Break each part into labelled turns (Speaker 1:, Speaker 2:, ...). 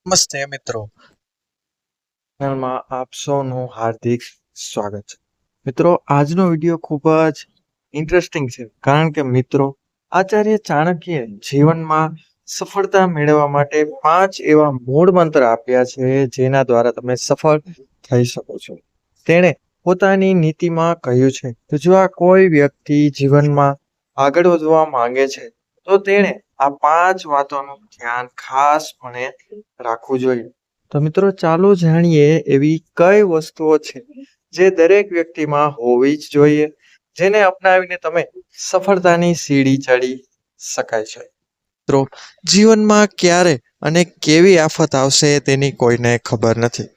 Speaker 1: નમસ્તે મિત્રો, ચેનલમાં આપ સૌનું હાર્દિક સ્વાગત છે. મિત્રો, આજનો વિડીયો ખૂબ જ ઇન્ટરેસ્ટિંગ છે, કારણ કે મિત્રો આચાર્ય ચાણક્યે જીવનમાં સફળતા મેળવવા માટે 5 એવા મૂળ મંત્ર આપ્યા છે, જેના દ્વારા તમે સફળ થઈ શકો છો. તેણે પોતાની નીતિમાં કહ્યું છે કે જો આ કોઈ વ્યક્તિ જીવનમાં આગળ વધવા માંગે છે, તો તેણે આ 5 વાતોનું ધ્યાન ખાસપણે રાખવું જોઈએ. તો મિત્રો ચાલો જાણીએ એવી કઈ વસ્તુઓ છે જે દરેક વ્યક્તિમાં હોવી જ જોઈએ, જેને અપનાવીને તમે સફળતાની સીડી ચડી શકાય છે. મિત્રો, જીવનમાં ક્યારે અને કેવી આફત આવશે તેની કોઈને ખબર નથી.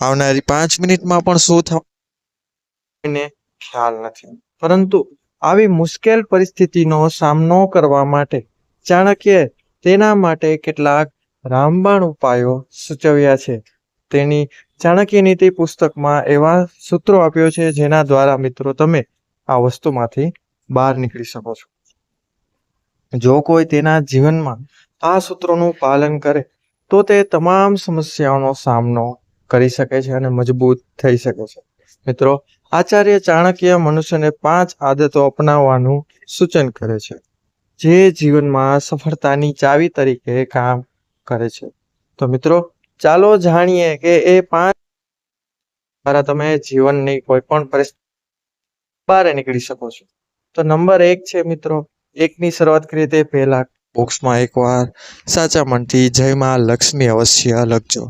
Speaker 1: આવનારી 5 મિનિટમાં પણ શું થવાને ખ્યાલ નથી. પરંતુ આવી મુશ્કેલ પરિસ્થિતિનો સામનો કરવા માટે ચાણક્યે તેના માટે કેટલાક રામબાણ ઉપાયો સૂચવ્યા છે. તેની ચાણક્ય નીતિ પુસ્તકમાં એવા સૂત્રો આપ્યો છે, જેના દ્વારા મિત્રો તમે આ વસ્તુમાંથી બહાર નીકળી શકો છો. જો કોઈ તેના જીવનમાં આ સૂત્રોનું પાલન કરે તો તે તમામ સમસ્યાઓનો સામનો કરી શકે છે અને મજબૂત થઈ શકે છે. મિત્રો, આચાર્ય ચાણક્ય મનુષ્યને 5 આદતો અપનાવવાનું સૂચન કરે છે, જે જીવનમાં સફળતાની ચાવી તરીકે કામ કરે છે. તો મિત્રો, ચાલો જાણીએ કે એ 5 દ્વારા તમે જીવનની કોઈ પણ પરિસ્થિતિ બહાર નીકળી શકો છો. તો નંબર 1 છે મિત્રો, એકની શરૂઆત કરીએ તે પહેલા બોક્સમાં એકવાર સાચા મનથી જય માં લક્ષ્મી અવશ્ય લખજો.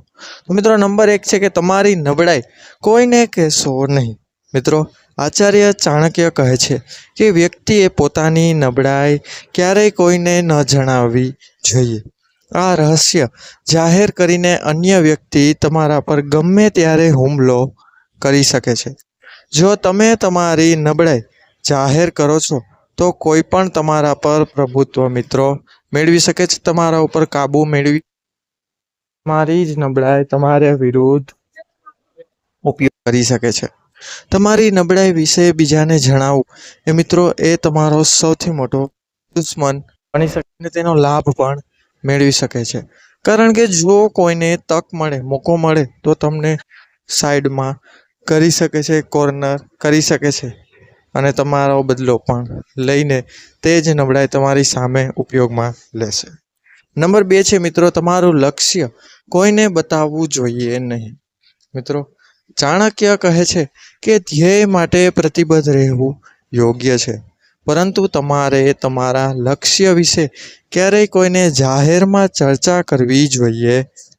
Speaker 1: તો મિત્રો, નંબર 1 છે કે તમારી નબળાઈ કોઈને કહેશો નહીં. મિત્રો, આચાર્ય ચાણક્ય કહે છે કે વ્યક્તિએ પોતાની નબળાઈ ક્યારેય કોઈને ન જણાવવી જોઈએ. આ રહસ્ય જાહેર કરીને અન્ય વ્યક્તિ તમારા પર ગમે ત્યારે હુમલો કરી શકે છે. જો તમે તમારી નબળાઈ જાહેર કરો છો તો કોઈ પણ તમારા પર પ્રભુત્વ મિત્રો મેળવી શકે છે, તમારા ઉપર કાબુ મેળવી તમારી જ નબળાઈ તમારા વિરુદ્ધ ઉપયોગ કરી શકે છે. તમારી નબળાઈ વિશે બીજાને જણાવવું એ મિત્રો એ તમારો સૌથી મોટો દુશ્મન બની શકે અને તેનો લાભ પણ મેળવી શકે છે. કારણ કે જો કોઈને તક મળે, મોકો મળે તો તમને સાઈડમાં કરી શકે છે, કોર્નર કરી શકે છે અને તમારો બદલો પણ લઈને તે જ નબળાઈ તમારી સામે ઉપયોગમાં લેશે. નંબર 2 છે મિત્રો, તમારું લક્ષ્ય કોઈને બતાવવું જોઈએ નહીં. મિત્રો, ચાણક્ય કહે છે કે ધ્યેય માટે પ્રતિબદ્ધ રહેવું યોગ્ય છે, પરંતુ તમારે તમારા લક્ષ્ય વિશે ક્યારેય કોઈને જાહેરમાં ચર્ચા કરવી જોઈએ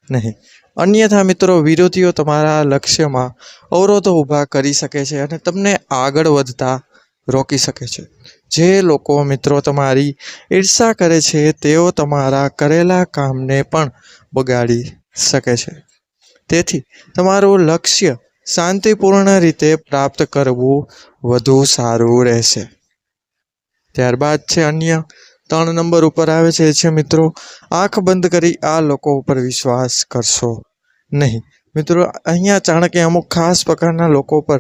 Speaker 1: નહીં. અન્યથા મિત્રો, વિરોધીઓ તમારા લક્ષ્યમાં અવરોધો ઊભા કરી શકે છે અને તમને આગળ વધતા રોકી શકે છે. જે લોકો મિત્રો તમારી ઈર્ષા કરે છે તેઓ તમારા કરેલા કામને પણ બગાડી શકે છે. તેથી તમારું લક્ષ્ય શાંતિપૂર્ણ રીતે પ્રાપ્ત કરવું વધુ સારું રહેશે. ત્યારબાદ છે અન્ય 3 નંબર ઉપર આવે છે મિત્રો, આંખ બંધ કરી આ લોકો ઉપર વિશ્વાસ કરશો નહીં. મિત્રો, અહીંયા ચાણક્ય અમુક ખાસ પ્રકારના લોકો પર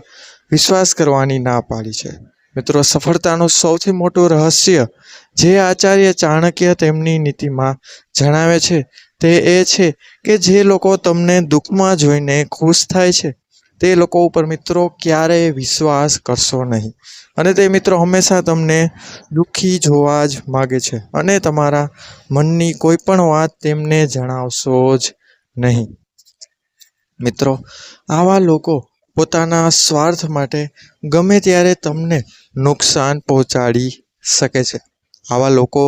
Speaker 1: વિશ્વાસ કરવાની ના પાડી છે. મિત્રો, સફળતાનું સૌથી મોટું રહસ્ય જે આચાર્ય ચાણક્ય તેમની નીતિમાં જણાવે છે તે એ છે કે જે લોકો તમને દુઃખમાં જોઈને ખુશ થાય છે તે લોકો ઉપર મિત્રો ક્યારેય વિશ્વાસ કરશો નહીં. અને તે મિત્રો હંમેશા તમને દુઃખી જોવા જ માગે છે અને તમારા મનની કોઈ પણ વાત તેમને જણાવશો જ નહીં. મિત્રો, આવા લોકો પોતાના સ્વાર્થ માટે ગમે ત્યારે તમને નુકસાન પહોંચાડી શકે છે. આવા લોકો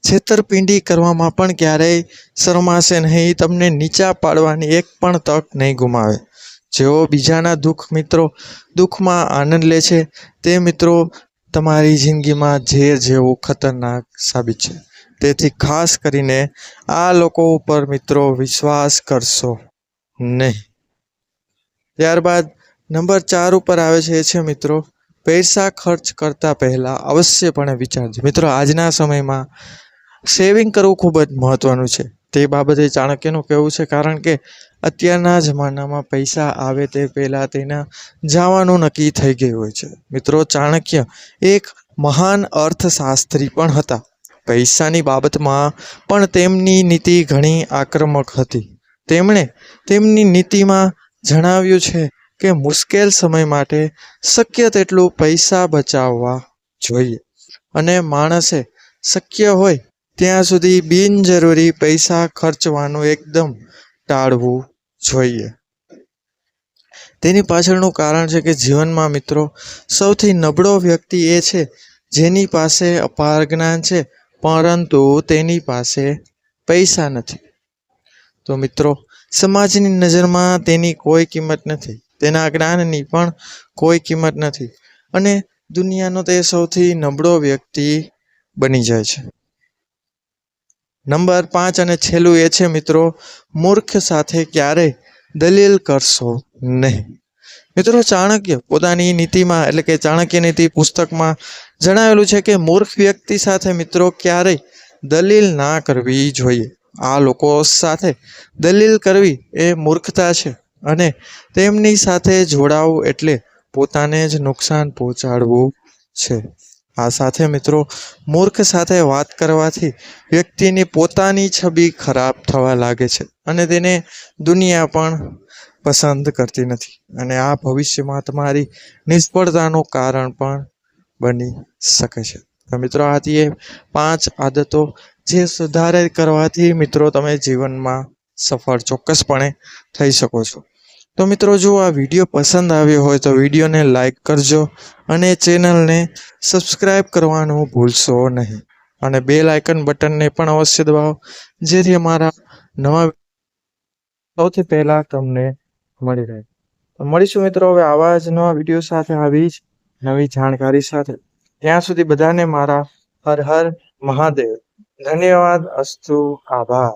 Speaker 1: છેતરપિંડી કરવામાં પણ ક્યારેય શરમાશે નહીં, તમને નીચા પાડવાની એક પણ તક નહીં ગુમાવે. જેઓ બીજાના દુઃખમાં આનંદ લે છે તે મિત્રો તમારી જિંદગીમાં ઝેર જેવું ખતરનાક સાબિત છે. તેથી ખાસ કરીને આ લોકો ઉપર મિત્રો વિશ્વાસ કરશો નહીં. ત્યારબાદ નંબર 4 ઉપર આવે છે મિત્રો, પૈસા ખર્ચ કરતા પહેલા અવશ્યપણે વિચારજો. મિત્રો, આજના સમયમાં સેવિંગ કરવું ખૂબ જ મહત્વનું છે. તે બાબતે ચાણક્યનું કહેવું છે, કારણ કે અત્યારના જમાનામાં પૈસા આવે તે પહેલાં તેના જવાનું નક્કી થઈ ગયું હોય છે. મિત્રો, ચાણક્ય એક મહાન અર્થશાસ્ત્રી પણ હતા. પૈસાની બાબતમાં પણ તેમની નીતિ ઘણી આક્રમક હતી. તેમણે તેમની નીતિમાં જણાવ્યું છે કે મુશ્કેલ સમય માટે શક્ય તેટલું પૈસા બચાવવા જોઈએ અને માણસે શક્ય હોય ત્યાં સુધી બિનજરૂરી પૈસા ખર્ચવાનું એકદમ ટાળવું જોઈએ. તેની પાછળનું કારણ છે કે જીવનમાં મિત્રો સૌથી નબળો વ્યક્તિ એ છે જેની પાસે અપાર જ્ઞાન છે પરંતુ તેની પાસે પૈસા નથી. તો મિત્રો સમાજની નજરમાં તેની કોઈ કિંમત નથી, તેના જ્ઞાનની પણ કોઈ કિંમત નથી અને દુનિયાનો તે સૌથી નબળો વ્યક્તિ બની જાય છે. નંબર 5 અને છેલ્લું એ છે મિત્રો, મૂર્ખ સાથે ક્યારેય દલીલ કરશો નહીં. મિત્રો ચાણક્ય પોતાની નીતિમાં એટલે કે ચાણક્ય નીતિ પુસ્તકમાં જણાવેલું છે કે મૂર્ખ વ્યક્તિ સાથે મિત્રો ક્યારેય દલીલ ના કરવી જોઈએ. આ લોકો સાથે દલીલ કરવી એ મૂર્ખતા છે અને તેમની સાથે જોડાવું એટલે પોતાને જ નુકસાન પહોંચાડવું છે. આ સાથે મિત્રો મૂર્ખ સાથે વાત કરવાથી વ્યક્તિની પોતાની છબી ખરાબ થવા લાગે છે અને તેને દુનિયા પણ પસંદ કરતી નથી અને આ ભવિષ્યમાં તમારી નિષ્ફળતાનું કારણ પણ બની શકે છે. તો મિત્રો આ હતી એ 5 આદતો જે સુધારે કરવાથી મિત્રો તમે જીવનમાં સફળ ચોક્કસપણે થઈ શકો છો. તો મિત્રો જો આ વિડીયો પસંદ આવ્યો હોય તો વિડીયોને લાઈક કરજો અને ચેનલને સબસ્ક્રાઈબ કરવાનું ભૂલશો નહીં અને બેલ આઇકન બટનને પણ અવશ્ય દબાવો જેથી અમારા નવા સૌથી પહેલા તમને મળી રહે. તો મળીશું મિત્રો હવે આવા જ નવા વિડીયો સાથે, આવી જ નવી જાણકારી સાથે. ત્યાં સુધી બધાને મારા હર હર મહાદેવ. ધન્યવાદ. અસ્તુ. આભાર.